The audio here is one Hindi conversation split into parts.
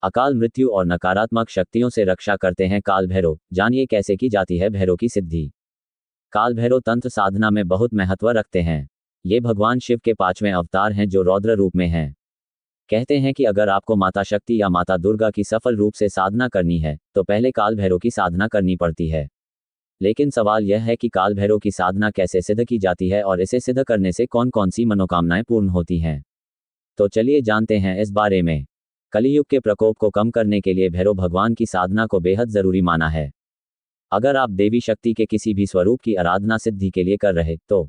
अकाल मृत्यु और नकारात्मक शक्तियों से रक्षा करते हैं काल भैरव। जानिए कैसे की जाती है भैरव की सिद्धि। काल भैरव तंत्र साधना में बहुत महत्व रखते हैं। ये भगवान शिव के 5वें अवतार हैं जो रौद्र रूप में हैं। कहते हैं कि अगर आपको माता शक्ति या माता दुर्गा की सफल रूप से साधना करनी है तो पहले काल भैरव की साधना करनी पड़ती है। लेकिन सवाल यह है कि काल भैरव की साधना कैसे सिद्ध की जाती है और इसे सिद्ध करने से कौन कौन सी मनोकामनाएं पूर्ण होती हैं। तो चलिए जानते हैं इस बारे में। कलियुग के प्रकोप को कम करने के लिए भैरव भगवान की साधना को बेहद जरूरी माना है। अगर आप देवी शक्ति के किसी भी स्वरूप की आराधना सिद्धि के लिए कर रहे तो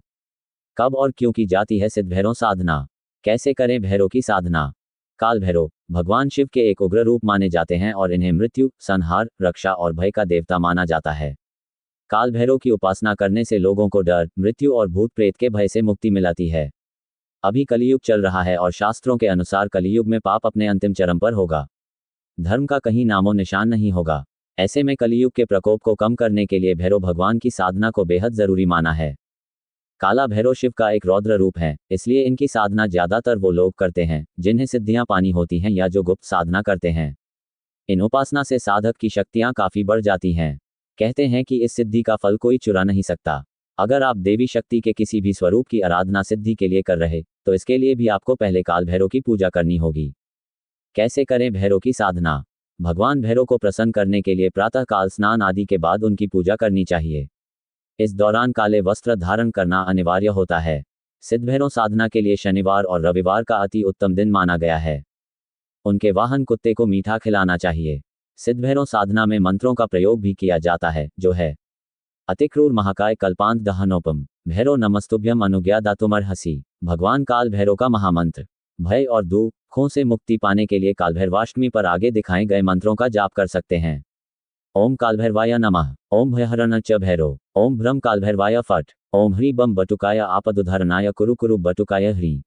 कब और क्यों की जाती है सिद्ध भैरव साधना। कैसे करें भैरव की साधना। काल भैरव भगवान शिव के एक उग्र रूप माने जाते हैं और इन्हें मृत्यु, संहार, रक्षा और भय का देवता माना जाता है। काल भैरव की उपासना करने से लोगों को डर, मृत्यु और भूत प्रेत के भय से मुक्ति मिलती है। अभी कलियुग चल रहा है और शास्त्रों के अनुसार कलियुग में पाप अपने अंतिम चरम पर होगा। धर्म का कहीं नामो निशान नहीं होगा। ऐसे में कलियुग के प्रकोप को कम करने के लिए भैरव भगवान की साधना को बेहद जरूरी माना है। काला भैरव शिव का एक रौद्र रूप है, इसलिए इनकी साधना ज्यादातर वो लोग करते हैं जिन्हें सिद्धियां पानी होती हैं या जो गुप्त साधना करते हैं। इन उपासना से साधक की शक्तियां काफी बढ़ जाती हैं। कहते हैं कि इस सिद्धि का फल कोई चुरा नहीं सकता। अगर आप देवी शक्ति के किसी भी स्वरूप की आराधना सिद्धि के लिए कर रहे तो इसके लिए भी आपको पहले काल भैरव की पूजा करनी होगी। कैसे करें भैरव की साधना। भगवान भैरव को प्रसन्न करने के लिए प्रातः काल स्नान आदि के बाद उनकी पूजा करनी चाहिए। इस दौरान काले वस्त्र धारण करना अनिवार्य होता है। सिद्ध भैरव साधना के लिए शनिवार और रविवार का अति उत्तम दिन माना गया है। उनके वाहन कुत्ते को मीठा खिलाना चाहिए। सिद्ध भैरव साधना में मंत्रों का प्रयोग भी किया जाता है जो है अतिक्रूर महाकाय कल्पांत दहनोपम भैरव नमस्तुभ्यम अनुज्ञा दातुमर्हसि। भगवान काल भैरव का महामंत्र। भय और दुखों से मुक्ति पाने के लिए कालभैरवाष्टमी पर आगे दिखाए गए मंत्रों का जाप कर सकते हैं। ओम कालभैरवाय नमः। ओम भयहरण च भैरव। ओम भ्रम कालभैरवाय फट। ओम ह्री बम बटुकाय आपदुधरणाय कुरु कुरु बटुकाय ह्री।